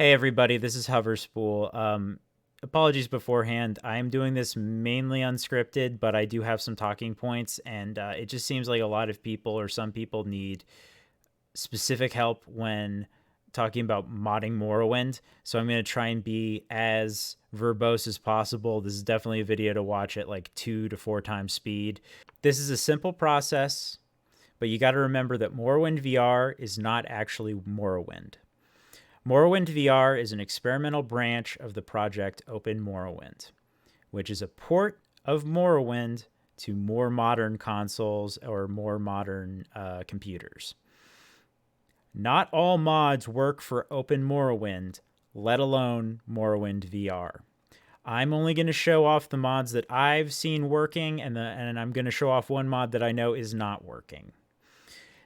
Hey everybody, this is Hoverspool. Apologies beforehand. I am doing this mainly unscripted, but I do have some talking points, and it just seems like a lot of people or some people need specific help when talking about modding Morrowind. So I'm going to try and be as verbose as possible. This is definitely a video to watch at like 2 to 4 times speed. This is a simple process, but you got to remember that Morrowind VR is not actually Morrowind. Morrowind VR is an experimental branch of the project Open Morrowind, which is a port of Morrowind to more modern consoles or more modern computers. Not all mods work for Open Morrowind, let alone Morrowind VR. I'm only going to show off the mods that I've seen working, and I'm going to show off one mod that I know is not working.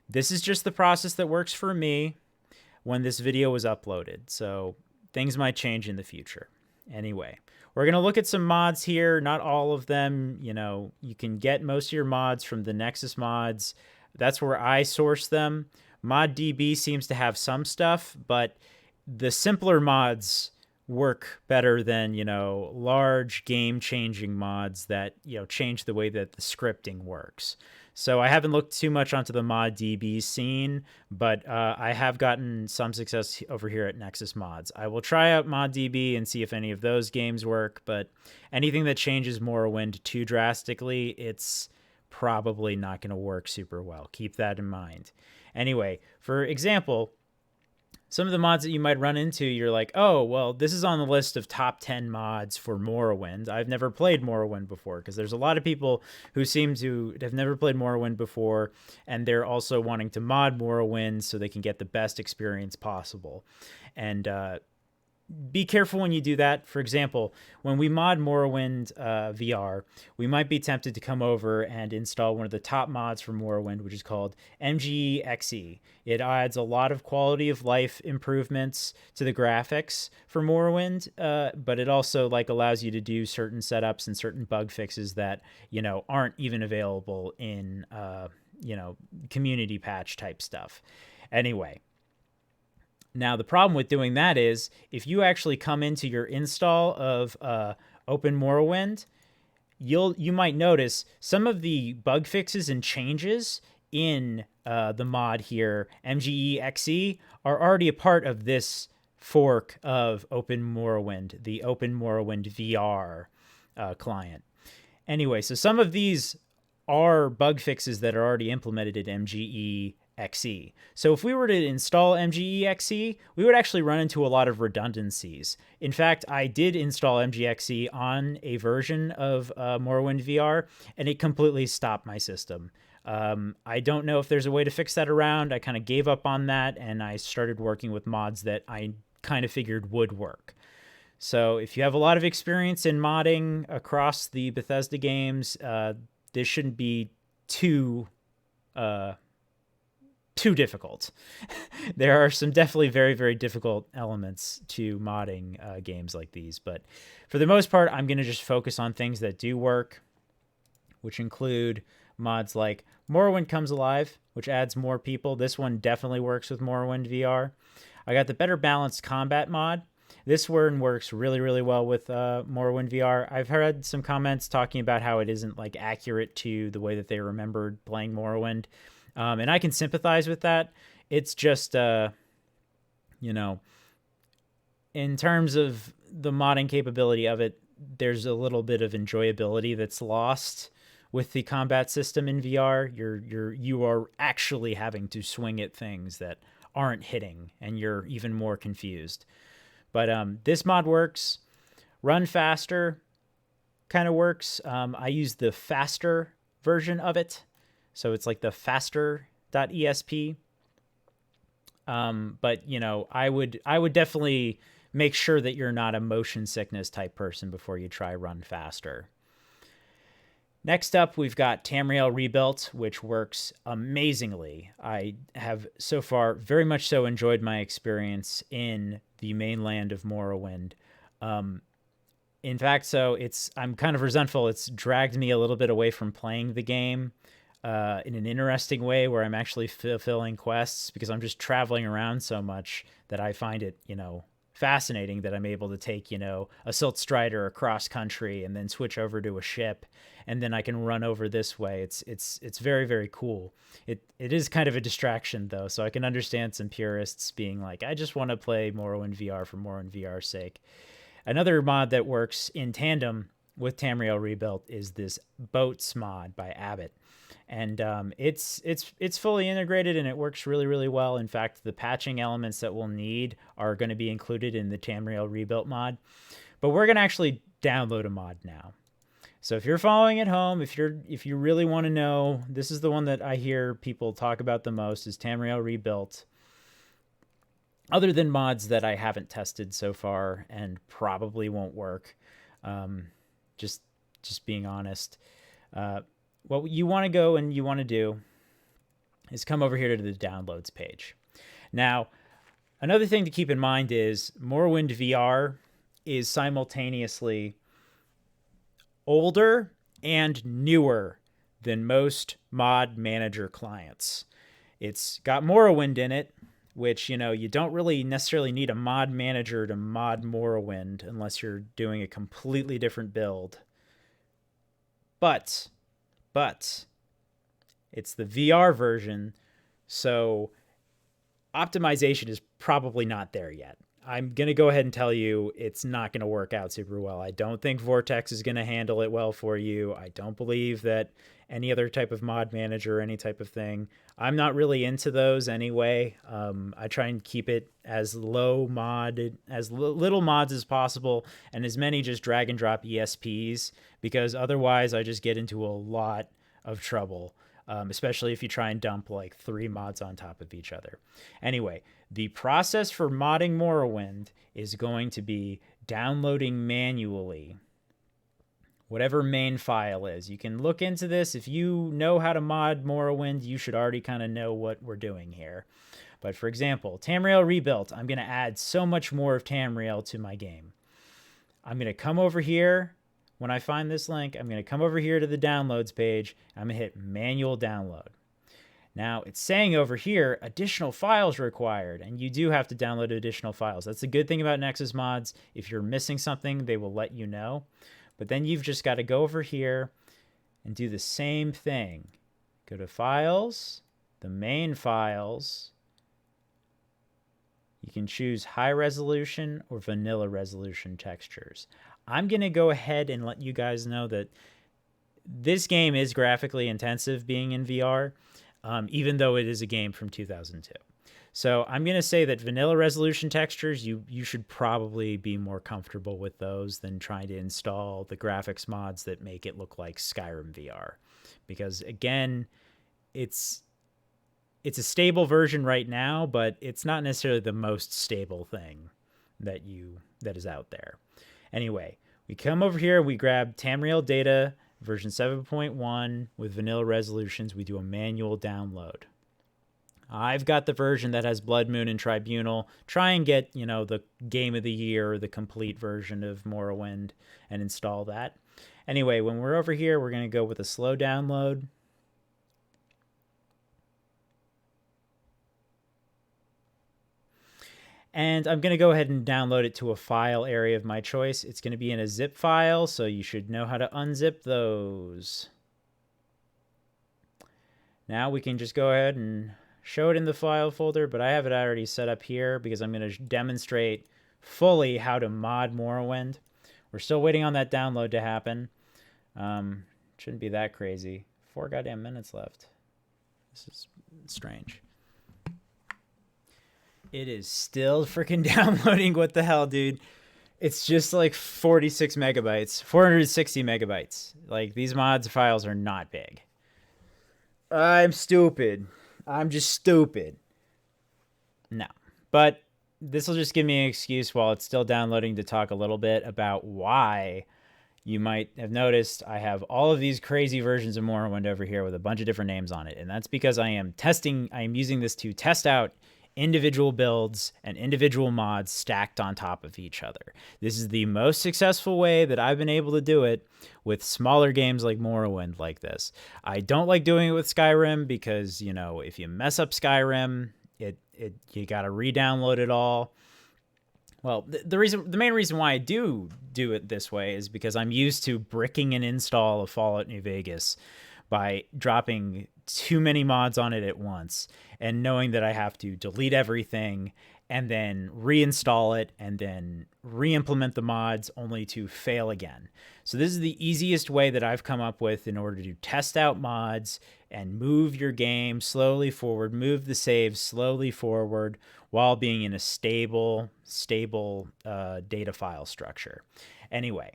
This is just the process that works for me when this video was uploaded, so things might change in the future. Anyway, we're going to look at some mods here, not all of them. You can get most of your mods from the Nexus mods. That's where I source them. ModDB seems to have some stuff, but the simpler mods work better than, large game-changing mods that, change the way that the scripting works. So I haven't looked too much onto the ModDB scene, but I have gotten some success over here at Nexus Mods. I will try out ModDB and see if any of those games work, but anything that changes Morrowind too drastically, it's probably not going to work super well. Keep that in mind. Anyway, for example, some of the mods that you might run into, you're like, oh, well, this is on the list of top 10 mods for Morrowind. I've never played Morrowind before, because there's a lot of people who seem to have never played Morrowind before, and they're also wanting to mod Morrowind so they can get the best experience possible. And be careful when you do that. For example, when we mod Morrowind VR, we might be tempted to come over and install one of the top mods for Morrowind, which is called MGE-XE. It adds a lot of quality of life improvements to the graphics for Morrowind, but it also allows you to do certain setups and certain bug fixes that aren't even available in community patch type stuff. Anyway. Now, the problem with doing that is if you actually come into your install of Open Morrowind, you might notice some of the bug fixes and changes in the mod here, MGE-XE, are already a part of this fork of Open Morrowind, the Open Morrowind VR client. Anyway, so some of these are bug fixes that are already implemented in MGE-XE. So if we were to install MGE-XE, we would actually run into a lot of redundancies. In fact, I did install MGE-XE on a version of Morrowind VR, and it completely stopped my system. I don't know if there's a way to fix that around. I kind of gave up on that, and I started working with mods that I kind of figured would work. So if you have a lot of experience in modding across the Bethesda games, this shouldn't be too difficult. There are some definitely very, very difficult elements to modding games like these, but for the most part, I'm going to just focus on things that do work, which include mods like Morrowind Comes Alive, which adds more people. This one definitely works with Morrowind VR. I got the Better Balanced Combat mod. This one works really, really well with Morrowind VR. I've heard some comments talking about how it isn't accurate to the way that they remembered playing Morrowind. And I can sympathize with that. It's just, in terms of the modding capability of it, there's a little bit of enjoyability that's lost with the combat system in VR. You are actually having to swing at things that aren't hitting, and you're even more confused. But this mod works. Run Faster kind of works. I use the faster version of it. So it's like the faster.esp. But I would definitely make sure that you're not a motion sickness type person before you try Run Faster. Next up, we've got Tamriel Rebuilt, which works amazingly. I have so far very much so enjoyed my experience in the mainland of Morrowind. In fact, I'm kind of resentful. It's dragged me a little bit away from playing the game in an interesting way where I'm actually fulfilling quests because I'm just traveling around so much that I find it, fascinating that I'm able to take, a Silt Strider across country and then switch over to a ship, and then I can run over this way. It's very, very cool. It is kind of a distraction though, so I can understand some purists being like, I just want to play Morrowind VR for Morrowind VR's sake. Another mod that works in tandem with Tamriel Rebuilt is this boats mod by Abot. And it's fully integrated and it works really, really well. In fact, the patching elements that we'll need are going to be included in the Tamriel Rebuilt mod. But we're going to actually download a mod now. So if you're following at home, if you really want to know, this is the one that I hear people talk about the most, is Tamriel Rebuilt. Other than mods that I haven't tested so far and probably won't work, just being honest. What you want to go and you want to do is come over here to the downloads page. Now, another thing to keep in mind is Morrowind VR is simultaneously older and newer than most mod manager clients. It's got Morrowind in it, which, you don't really necessarily need a mod manager to mod Morrowind unless you're doing a completely different build. But it's the VR version, so optimization is probably not there yet. I'm going to go ahead and tell you it's not going to work out super well. I don't think Vortex is going to handle it well for you. I don't believe that any other type of mod manager or any type of thing. I'm not really into those anyway. I try and keep it as little mods as possible and as many just drag and drop ESPs, because otherwise I just get into a lot of trouble. Especially if you try and dump like 3 mods on top of each other. Anyway, the process for modding Morrowind is going to be downloading manually whatever main file is. You can look into this. If you know how to mod Morrowind, you should already kind of know what we're doing here. But for example, Tamriel Rebuilt, I'm going to add so much more of Tamriel to my game. I'm going to come over here. When I find this link, I'm going to come over here to the downloads page. I'm going to hit manual download. Now it's saying over here, additional files required, and you do have to download additional files. That's the good thing about Nexus mods. If you're missing something, they will let you know. But then you've just got to go over here and do the same thing. Go to files, the main files. You can choose high resolution or vanilla resolution textures. I'm going to go ahead and let you guys know that this game is graphically intensive being in VR, even though it is a game from 2002. So I'm going to say that vanilla resolution textures, you should probably be more comfortable with those than trying to install the graphics mods that make it look like Skyrim VR. Because again, it's a stable version right now, but it's not necessarily the most stable thing that is out there. Anyway, we come over here, we grab Tamriel Data version 7.1 with vanilla resolutions. We do a manual download. I've got the version that has Blood Moon and Tribunal. Try and get, the Game of the Year, the complete version of Morrowind, and install that. Anyway, when we're over here, we're going to go with a slow download. And I'm going to go ahead and download it to a file area of my choice. It's going to be in a zip file, so you should know how to unzip those. Now we can just go ahead and show it in the file folder, but I have it already set up here because I'm going to demonstrate fully how to mod Morrowind. We're still waiting on that download to happen. Shouldn't be that crazy. 4 goddamn minutes left. This is strange. It is still freaking downloading. What the hell, dude? It's just like 46 megabytes, 460 megabytes. Like, these mods files are not big. I'm stupid. I'm just stupid. No. But this will just give me an excuse while it's still downloading to talk a little bit about why you might have noticed I have all of these crazy versions of Morrowind over here with a bunch of different names on it. And that's because I am using this to test out individual builds and individual mods stacked on top of each other. This is the most successful way that I've been able to do it with smaller games like Morrowind like this. I don't like doing it with Skyrim because, if you mess up Skyrim, you got to re-download it all. Well, the main reason why I do it this way is because I'm used to bricking an install of Fallout New Vegas by dropping too many mods on it at once and knowing that I have to delete everything and then reinstall it and then re-implement the mods only to fail again. So this is the easiest way that I've come up with in order to test out mods and move your game slowly forward, move the saves slowly forward while being in a stable data file structure. Anyway,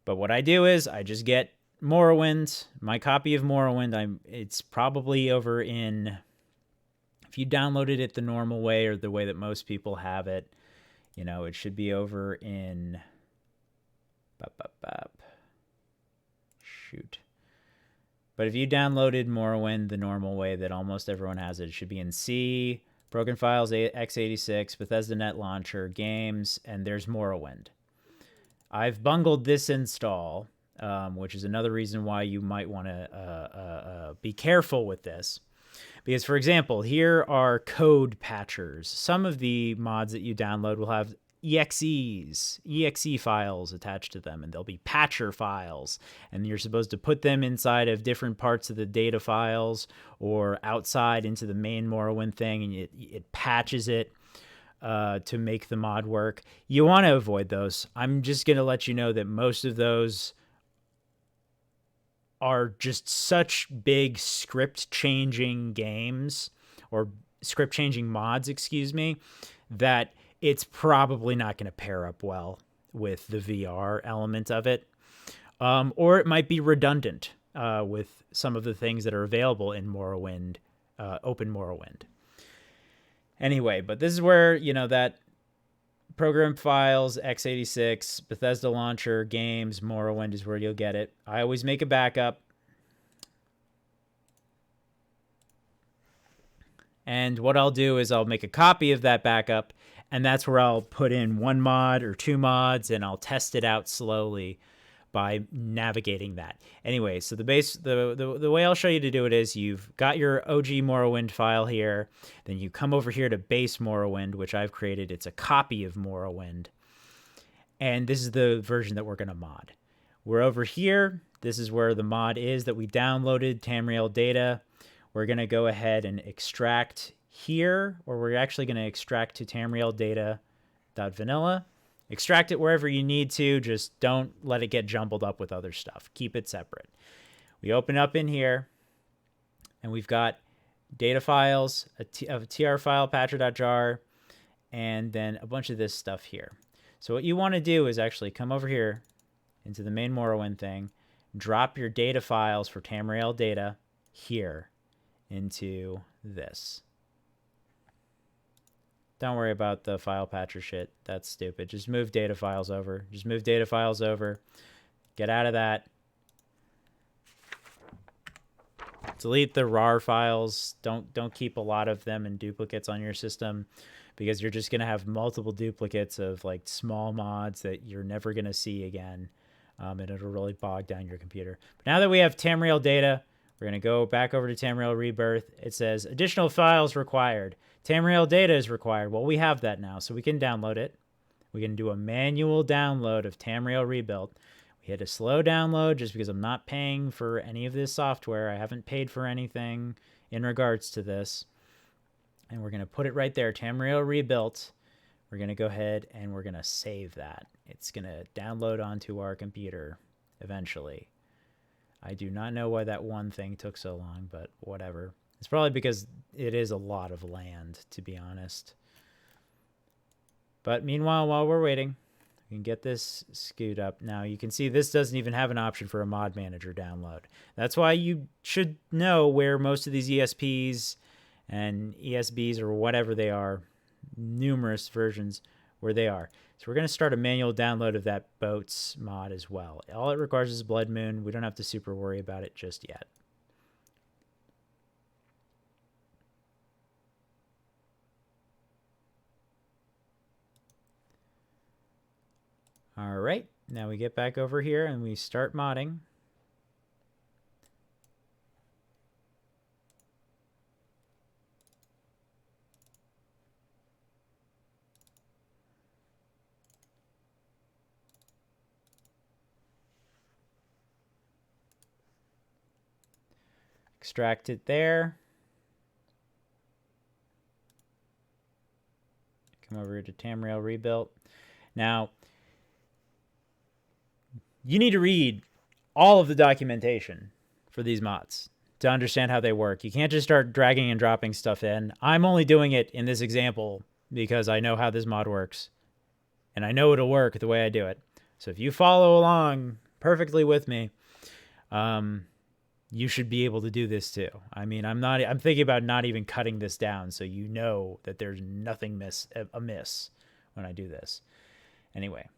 but what I do is I just get Morrowind, my copy of Morrowind. It's probably over in, if you downloaded it the normal way or the way that most people have it, you know, it should be over in, shoot. But if you downloaded Morrowind the normal way that almost everyone has it, it should be in C, Broken Files, x86, Bethesda Net Launcher, Games, and there's Morrowind. I've bungled this install, which is another reason why you might want to be careful with this. Because, for example, here are code patchers. Some of the mods that you download will have exe files attached to them, and they'll be patcher files. And you're supposed to put them inside of different parts of the data files or outside into the main Morrowind thing, and it patches it to make the mod work. You want to avoid those. I'm just going to let you know that most of those are just such big script changing games, or script changing mods, excuse me, that it's probably not going to pair up well with the VR element of it. Or it might be redundant with some of the things that are available in Morrowind, Open Morrowind. Anyway, but this is where, you know, that program files, x86, Bethesda Launcher, Games, Morrowind is where you'll get it. I always make a backup. And what I'll do is I'll make a copy of that backup, and that's where I'll put in one mod or two mods, and I'll test it out slowly by navigating that. Anyway, so the way I'll show you to do it is you've got your OG Morrowind file here, then you come over here to base Morrowind, which I've created. It's a copy of Morrowind, and this is the version that we're going to mod. We're over here. This is where the mod is that we downloaded, Tamriel data. We're going to go ahead and extract here, or we're actually going to extract to Tamriel data.vanilla. Extract it wherever you need to. Just don't let it get jumbled up with other stuff. Keep it separate. We open up in here, and we've got data files, a tr file, patcher.jar, and then a bunch of this stuff here. So what you want to do is actually come over here into the main Morrowind thing, drop your data files for Tamriel data here into this. Don't worry about the file patcher shit. That's stupid. Just move data files over. Just move data files over. Get out of that. Delete the RAR files. Don't keep a lot of them in duplicates on your system, because you're just going to have multiple duplicates of like small mods that you're never going to see again. And it'll really bog down your computer. But now that we have Tamriel data, we're going to go back over to Tamriel Rebirth. It says additional files required. Tamriel data is required. Well, we have that now, so we can download it. We can do a manual download of Tamriel Rebuilt. We hit a slow download just because I'm not paying for any of this software. I haven't paid for anything in regards to this. And we're going to put it right there, Tamriel Rebuilt. We're going to go ahead and we're going to save that. It's going to download onto our computer eventually. I do not know why that one thing took so long, but whatever. It's probably because it is a lot of land, to be honest. But meanwhile, while we're waiting, we can get this scoot up. Now, you can see this doesn't even have an option for a mod manager download. That's why you should know where most of these ESPs and ESBs or whatever they are, numerous versions, where they are. So we're going to start a manual download of that boats mod as well. All it requires is Blood Moon. We don't have to super worry about it just yet. All right, now we get back over here and we start modding. Extract it there. Come over to Tamriel Rebuilt. Now, you need to read all of the documentation for these mods to understand how they work. You can't just start dragging and dropping stuff in. I'm only doing it in this example because I know how this mod works, and I know it'll work the way I do it. So if you follow along perfectly with me, you should be able to do this too. I mean, I'm thinking about not even cutting this down so you know that there's nothing amiss when I do this. Anyway,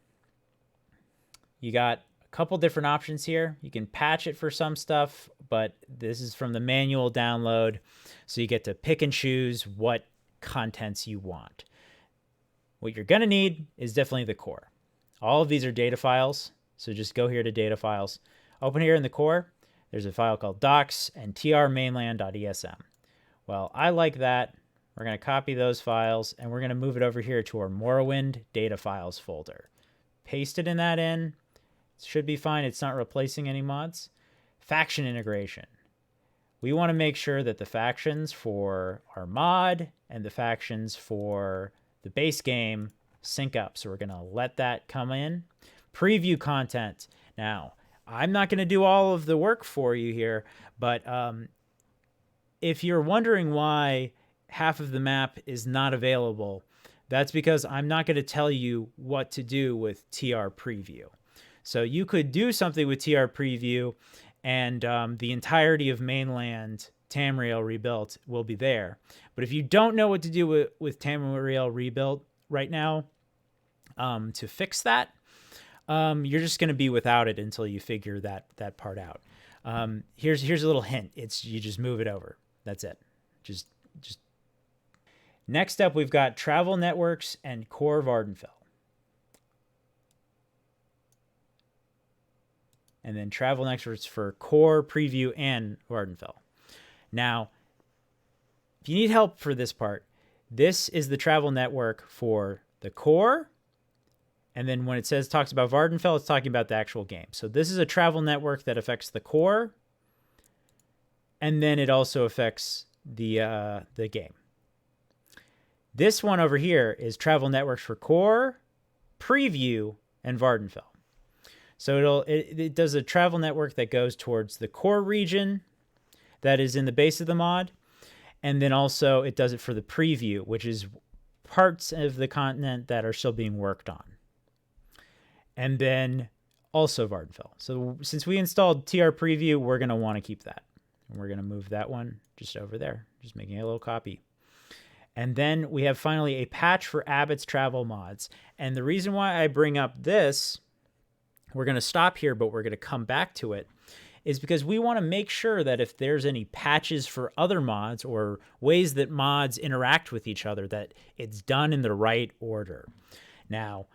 you got a couple different options here. You can patch it for some stuff, but this is from the manual download, so you get to pick and choose what contents you want. What you're going to need is definitely the core. All of these are data files, so just go here to data files. Open here in the core. There's a file called docs and trmainland.esm. Well, I like that. We're going to copy those files, and we're going to move it over here to our Morrowind data files folder. Paste it in that in. It should be fine. It's not replacing any mods. Faction integration. We want to make sure that the factions for our mod and the factions for the base game sync up. So we're going to let that come in. Preview content. Now, I'm not going to do all of the work for you here, but if you're wondering why half of the map is not available, that's because I'm not going to tell you what to do with TR Preview. So you could do something with TR Preview, and the entirety of mainland Tamriel Rebuilt will be there. But if you don't know what to do with Tamriel Rebuilt right now, to fix that, you're just going to be without it until you figure that part out. Here's a little hint. You just move it over. That's it. Just. Next up, we've got travel networks and core Vardenfell. And then travel networks for core, preview, and Vardenfell. Now, if you need help for this part, this is the travel network for the core. And then when it talks about Vardenfell, it's talking about the actual game. So this is a travel network that affects the core. And then it also affects the game. This one over here is travel networks for core, preview, and Vardenfell. So it does a travel network that goes towards the core region that is in the base of the mod. And then also it does it for the preview, which is parts of the continent that are still being worked on. And then also Vardenfell. So since we installed TR Preview, we're going to want to keep that. And we're going to move that one just over there, just making a little copy. And then we have finally a patch for Abbott's travel mods. And the reason why I bring up this, we're going to stop here, but we're going to come back to it, is because we want to make sure that if there's any patches for other mods or ways that mods interact with each other, that it's done in the right order. Now,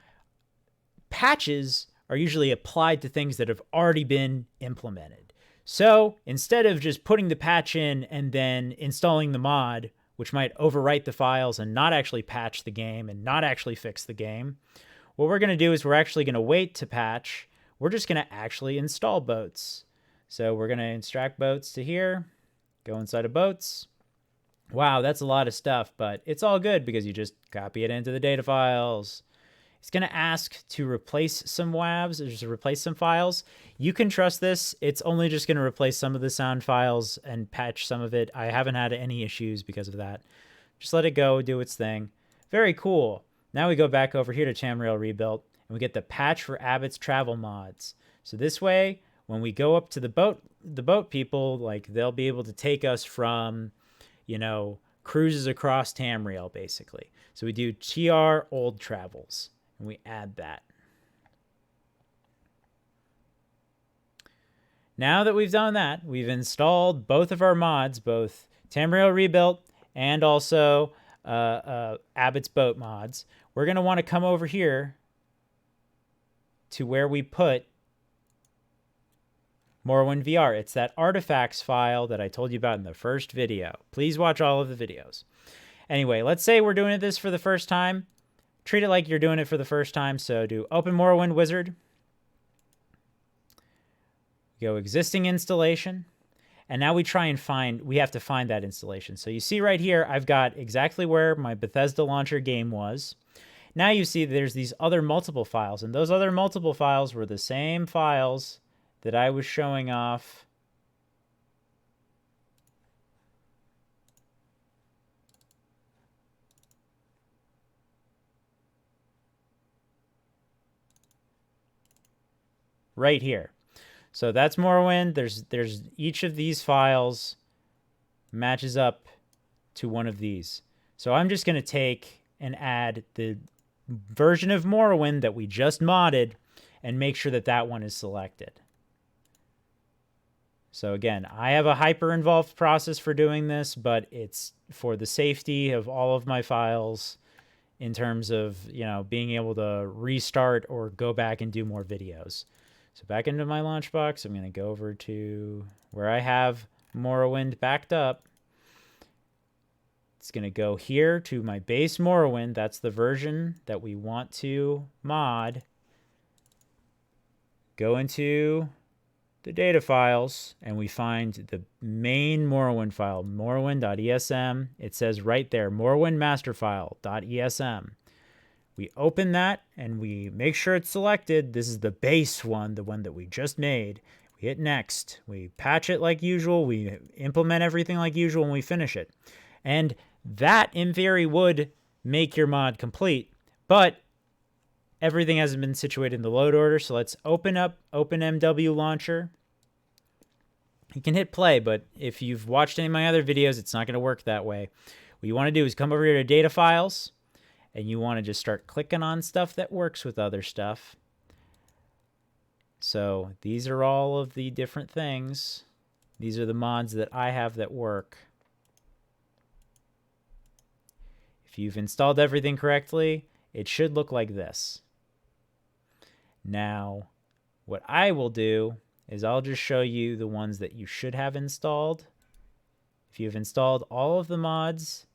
patches are usually applied to things that have already been implemented. So instead of just putting the patch in and then installing the mod, which might overwrite the files and not actually patch the game and not actually fix the game, what we're going to do is we're actually going to wait to patch. We're just going to actually install boats. So we're going to extract boats to here, go inside of boats. Wow, that's a lot of stuff, but it's all good because you just copy it into the data files. It's going to ask to replace some WAVs, or just replace some files. You can trust this. It's only just going to replace some of the sound files and patch some of it. I haven't had any issues because of that. Just let it go, do its thing. Very cool. Now we go back over here to Tamriel Rebuilt, and we get the patch for Abbott's travel mods. So this way, when we go up to the boat people, like they'll be able to take us from, cruises across Tamriel, basically. So we do TR old travels. And we add that. Now that we've done that, we've installed both of our mods, both Tamriel Rebuilt and also Abbott's boat mods. We're going to want to come over here to where we put Morrowind VR. It's that artifacts file that I told you about in the first video. Please watch all of the videos. Anyway, let's say we're doing this for the first time. Treat it like you're doing it for the first time. So do Open Morrowind Wizard. Go Existing Installation. And now we have to find that installation. So you see right here, I've got exactly where my Bethesda launcher game was. Now you see there's these other multiple files, and those other multiple files were the same files that I was showing off right here. So that's Morrowind. There's each of these files matches up to one of these. So I'm just going to take and add the version of Morrowind that we just modded and make sure that that one is selected. So again, I have a hyper involved process for doing this, but it's for the safety of all of my files in terms of, being able to restart or go back and do more videos. So back into my launch box, I'm going to go over to where I have Morrowind backed up. It's going to go here to my base Morrowind. That's the version that we want to mod. Go into the data files, and we find the main Morrowind file, morrowind.esm. It says right there, Morrowind master file.esm. We open that, and we make sure it's selected. This is the base one, the one that we just made. We hit next. We patch it like usual. We implement everything like usual, and we finish it. And that, in theory, would make your mod complete, but everything hasn't been situated in the load order. So let's open up OpenMW Launcher. You can hit play, but if you've watched any of my other videos, it's not going to work that way. What you want to do is come over here to data files, and you want to just start clicking on stuff that works with other stuff. So these are all of the different things. These are the mods that I have that work. If you've installed everything correctly, it should look like this. Now, what I will do is I'll just show you the ones that you should have installed. If you've installed all of the mods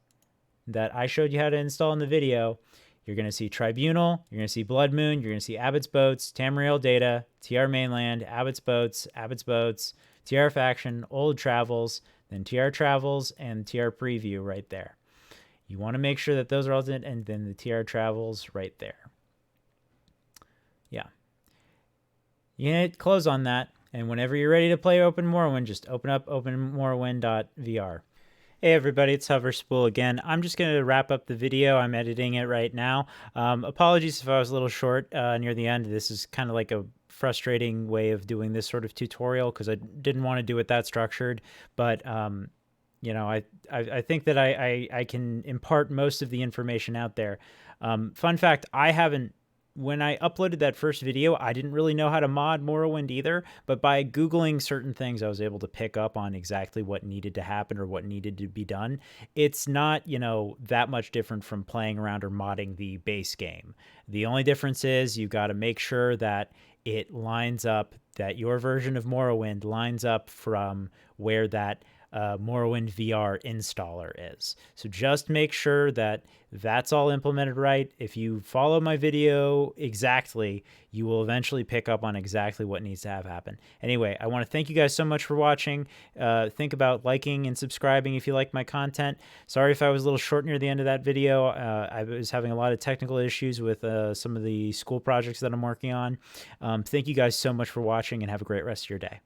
that I showed you how to install in the video, you're going to see Tribunal, you're going to see Blood Moon, you're going to see Abbott's Boats, Tamriel Data, TR Mainland, Abbott's Boats, TR Faction, Old Travels, then TR Travels, and TR Preview right there. You want to make sure that those are all in, and then the TR Travels right there. Yeah. You hit close on that, and whenever you're ready to play Open Morrowind, just open up openmorrowind.vr. Hey everybody, it's Hoverspool again. I'm just going to wrap up the video. I'm editing it right now. Apologies if I was a little short near the end. This is kind of like a frustrating way of doing this sort of tutorial because I didn't want to do it that structured, but I think that I can impart most of the information out there. Fun fact, when I uploaded that first video, I didn't really know how to mod Morrowind either, but by Googling certain things, I was able to pick up on exactly what needed to happen or what needed to be done. It's not, that much different from playing around or modding the base game. The only difference is you got to make sure that it lines up, that your version of Morrowind lines up from where that Morrowind VR installer is. So just make sure that that's all implemented right. If you follow my video exactly, you will eventually pick up on exactly what needs to have happen. Anyway, I want to thank you guys so much for watching. Think about liking and subscribing if you like my content. Sorry if I was a little short near the end of that video. I was having a lot of technical issues with some of the school projects that I'm working on. Thank you guys so much for watching, and have a great rest of your day.